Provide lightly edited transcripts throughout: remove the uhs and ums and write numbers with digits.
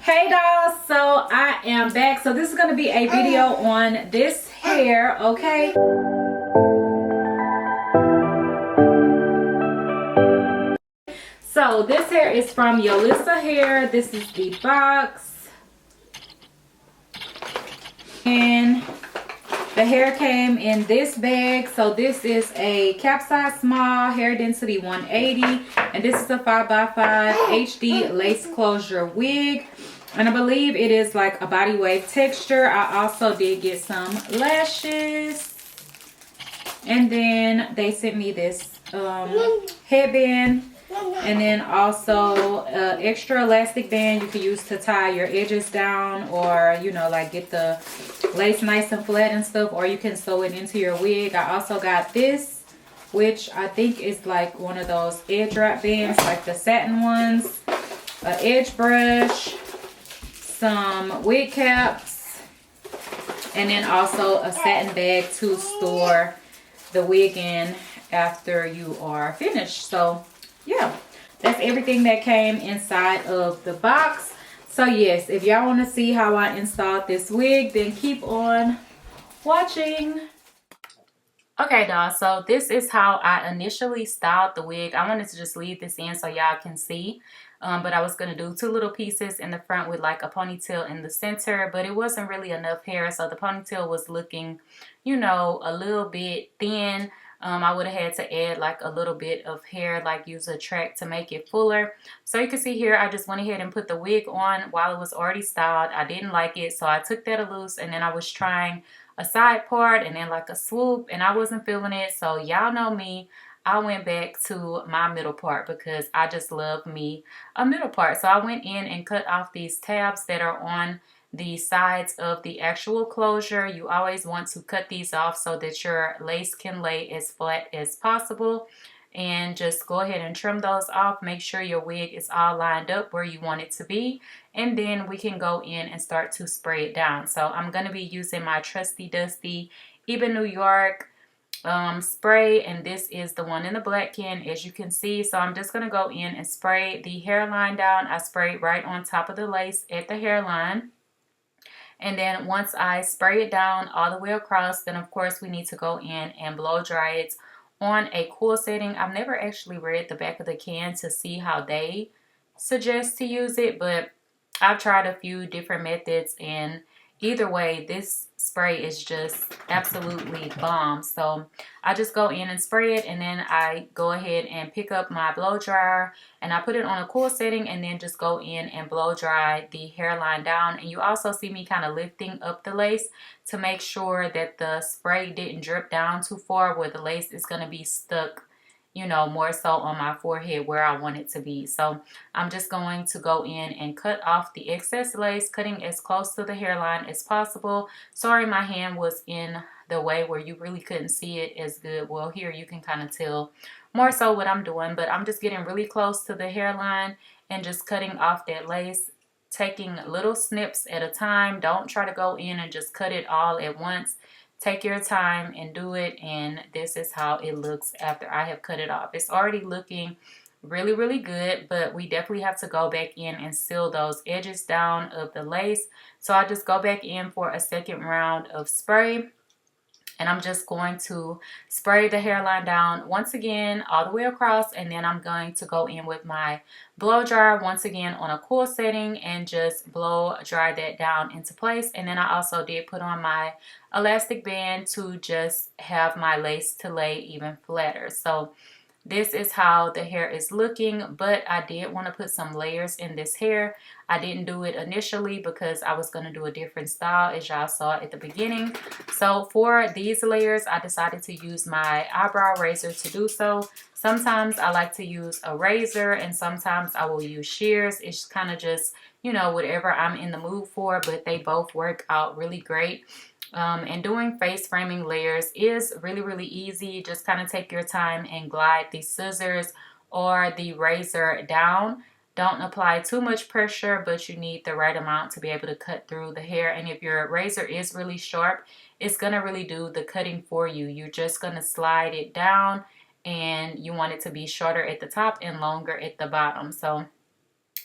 Hey dolls, so I am back. So this is going to be a video on this hair, okay? So this hair is from Yolissa Hair. This is the box. And the hair came in this bag. So this is a capsize small, hair density 180. And this is a 5x5 HD lace closure wig. And I believe it is like a body wave texture. I also did get some lashes. And then they sent me this headband. And then also extra elastic band you can use to tie your edges down, or you know, like get the lace nice and flat and stuff, or you can sew it into your wig. I also got this, which I think is like one of those edge wrap bands, like the satin ones, an edge brush, some wig caps, and then also a satin bag to store the wig in after you are finished. So yeah, that's everything that came inside of the box. So yes, if y'all want to see how I installed this wig, then keep on watching. Okay, y'all, so this is how I initially styled the wig. I wanted to just leave this in so y'all can see. But I was going to do two little pieces in the front with like a ponytail in the center, but it wasn't really enough hair. So the ponytail was looking, you know, a little bit thin. I would have had to add like a little bit of hair, like use a track to make it fuller. So you can see here, I just went ahead and put the wig on while it was already styled. I didn't like it, so I took that loose, and then I was trying a side part and then like a swoop, and I wasn't feeling it. So y'all know me, I went back to my middle part because I just love me a middle part. So I went in and cut off these tabs that are on the sides of the actual closure. You always want to cut these off so that your lace can lay as flat as possible, and just go ahead and trim those off. Make sure your wig is all lined up where you want it to be, and then we can go in and start to spray it down. So I'm going to be using my trusty dusty Even New York spray, and this is the one in the black can, as you can see. So I'm just going to go in and spray the hairline down. I sprayed right on top of the lace at the hairline. And then once I spray it down all the way across, then of course we need to go in and blow dry it on a cool setting. I've never actually read the back of the can to see how they suggest to use it, but I've tried a few different methods, and either way, this spray is just absolutely bomb. So I just go in and spray it, and then I go ahead and pick up my blow dryer and I put it on a cool setting, and then just go in and blow dry the hairline down. And you also see me kind of lifting up the lace to make sure that the spray didn't drip down too far where the lace is going to be stuck, you know, more so on my forehead where I want it to be. So I'm just going to go in and cut off the excess lace, cutting as close to the hairline as possible. Sorry, my hand was in the way where you really couldn't see it as good. Well, here you can kind of tell more so what I'm doing, but I'm just getting really close to the hairline and just cutting off that lace, taking little snips at a time. Don't try to go in and just cut it all at once. Take your time and do it, and this is how it looks after I have cut it off. It's already looking really, really good, but we definitely have to go back in and seal those edges down of the lace. So I just go back in for a second round of spray, and I'm just going to spray the hairline down once again all the way across, and then I'm going to go in with my blow dryer once again on a cool setting and just blow dry that down into place. And then I also did put on my elastic band to just have my lace to lay even flatter. So this is how the hair is looking, but I did want to put some layers in this hair. I didn't do it initially because I was going to do a different style, as y'all saw at the beginning. So for these layers, I decided to use my eyebrow razor to do so. Sometimes I like to use a razor, and sometimes I will use shears. It's kind of just, you know, whatever I'm in the mood for, but they both work out really great. And doing face framing layers is really, really easy. Just kind of take your time and glide the scissors or the razor down. Don't apply too much pressure, but you need the right amount to be able to cut through the hair. And if your razor is really sharp, it's going to really do the cutting for you. You're just going to slide it down, and you want it to be shorter at the top and longer at the bottom. So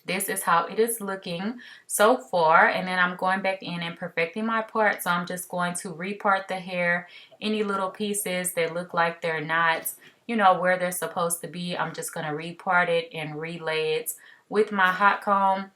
this is how it is looking so far. And then I'm going back in and perfecting my part. So I'm just going to repart the hair. Any little pieces that look like they're not, you know, where they're supposed to be, I'm just going to repart it and relay it with my hot comb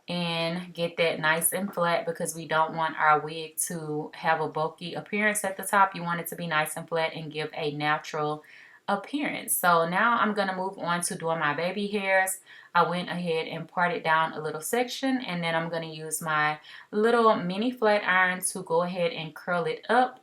and get that nice and flat, because we don't want our wig to have a bulky appearance at the top. You want it to be nice and flat and give a natural appearance. So now I'm going to move on to doing my baby hairs. I went ahead and parted down a little section, and then I'm going to use my little mini flat iron to go ahead and curl it up.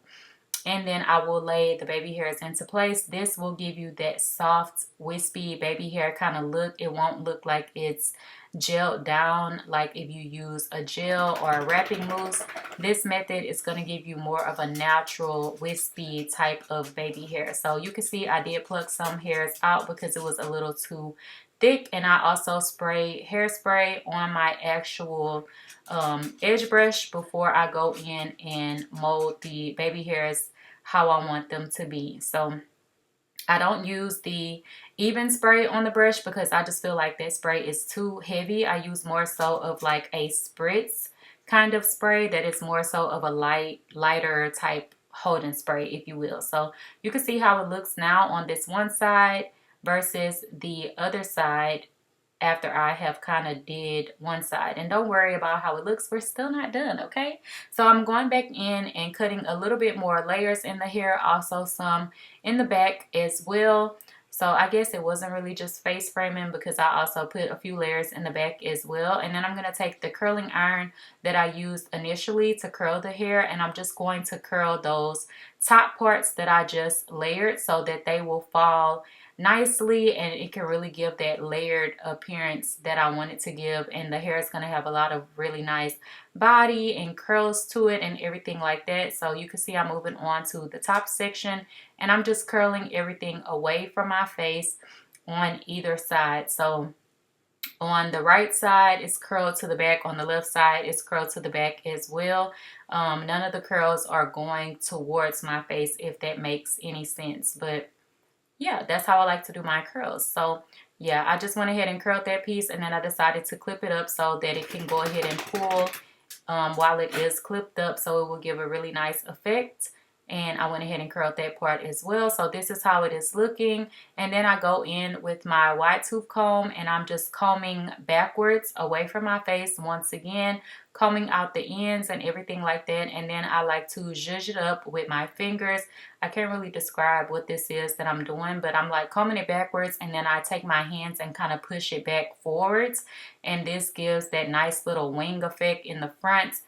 And then I will lay the baby hairs into place. This will give you that soft, wispy baby hair kind of look. It won't look like it's gelled down like if you use a gel or a wrapping mousse. This method is going to give you more of a natural, wispy type of baby hair. So you can see I did pluck some hairs out because it was a little too thick. And I also spray hairspray on my actual edge brush before I go in and mold the baby hairs how I want them to be. So I don't use the even spray on the brush because I just feel like that spray is too heavy. I use more so of like a spritz kind of spray that is more so of a lighter type holding spray, if you will. So you can see how it looks now on this one side versus the other side after I have kind of did one side. And don't worry about how it looks, we're still not done, okay? So I'm going back in and cutting a little bit more layers in the hair, also some in the back as well. So I guess it wasn't really just face framing because I also put a few layers in the back as well. And then I'm going to take the curling iron that I used initially to curl the hair, and I'm just going to curl those top parts that I just layered so that they will fall nicely, and it can really give that layered appearance that I want it to give. And the hair is going to have a lot of really nice body and curls to it and everything like that. So you can see I'm moving on to the top section, and I'm just curling everything away from my face on either side. So on the right side it's curled to the back, on the left side it's curled to the back as well. None of the curls are going towards my face, if that makes any sense. But yeah, that's how I like to do my curls. So yeah, I just went ahead and curled that piece, and then I decided to clip it up so that it can go ahead and pull while it is clipped up, so it will give a really nice effect. And I went ahead and curled that part as well. So this is how it is looking. And then I go in with my wide tooth comb, and I'm just combing backwards away from my face once again, combing out the ends and everything like that. And then I like to zhuzh it up with my fingers. I can't really describe what this is that I'm doing, but I'm like combing it backwards, and then I take my hands and kind of push it back forwards. And this gives that nice little wing effect in the front.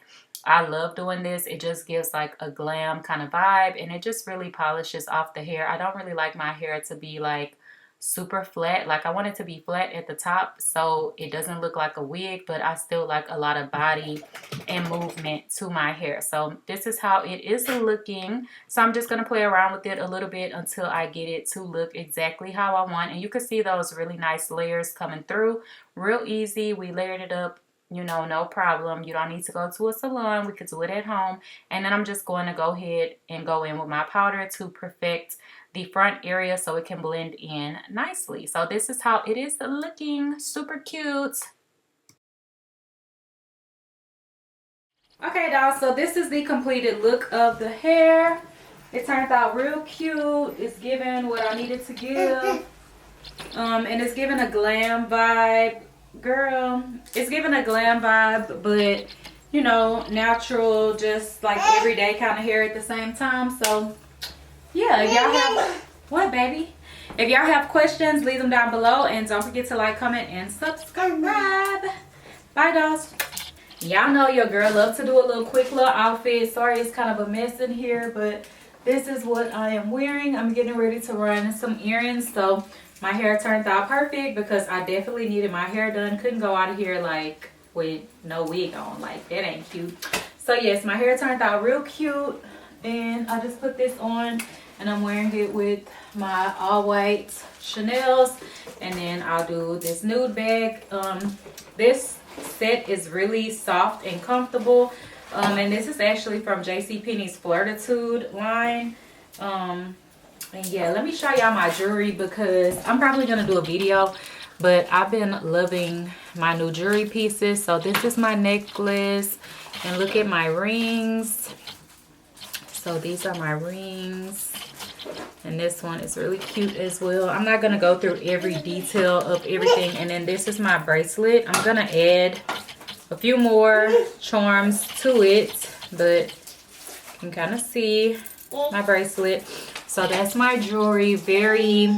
I love doing this. It just gives like a glam kind of vibe, and it just really polishes off the hair. I don't really like my hair to be like super flat. Like I want it to be flat at the top so it doesn't look like a wig, but I still like a lot of body and movement to my hair. So this is how it is looking. So I'm just going to play around with it a little bit until I get it to look exactly how I want. And you can see those really nice layers coming through real easy. We layered it up, you know, no problem. You don't need to go to a salon. We could do it at home. And then I'm just going to go ahead and go in with my powder to perfect the front area so it can blend in nicely. So this is how it is looking. Super cute. Okay, dolls, so this is the completed look of the hair. It turned out real cute. It's giving what I needed to give. And it's giving a glam vibe. Girl, it's giving a glam vibe, but you know, natural, just like everyday kind of hair at the same time. So yeah, if y'all have what, baby? If y'all have questions, leave them down below, and don't forget to like, comment, and subscribe. Bye, dolls. Y'all know your girl loves to do a little quick little outfit. Sorry, it's kind of a mess in here, but this is what I am wearing. I'm getting ready to run some errands, so my hair turned out perfect because I definitely needed my hair done. Couldn't go out of here like with no wig on. Like, that ain't cute. So yes, my hair turned out real cute, and I just put this on, and I'm wearing it with my all white Chanel's, and then I'll do this nude bag. This set is really soft and comfortable, and this is actually from JCPenney's Flirtitude line. And yeah, let me show y'all my jewelry because I'm probably gonna do a video But I've been loving my new jewelry pieces. So this is my necklace, and look at my rings. So these are my rings, and this one is really cute as well. I'm not gonna go through every detail of everything. And then this is my bracelet. I'm gonna add a few more charms to it, but you can kind of see my bracelet. So that's my jewelry. Very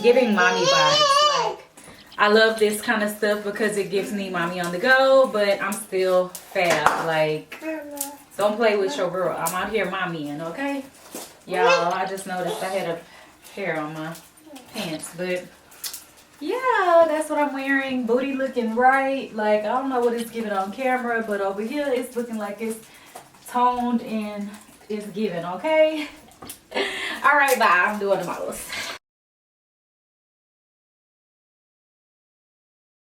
giving mommy vibes. Like, I love this kind of stuff because it gives me mommy on the go, but I'm still fab. Like, don't play with your girl. I'm out here mommying, okay? Y'all, I just noticed I had a hair on my pants, but yeah, that's what I'm wearing. Booty looking right. Like, I don't know what it's giving on camera, but over here it's looking like it's toned and it's giving, okay? All right, bye. I'm doing the models.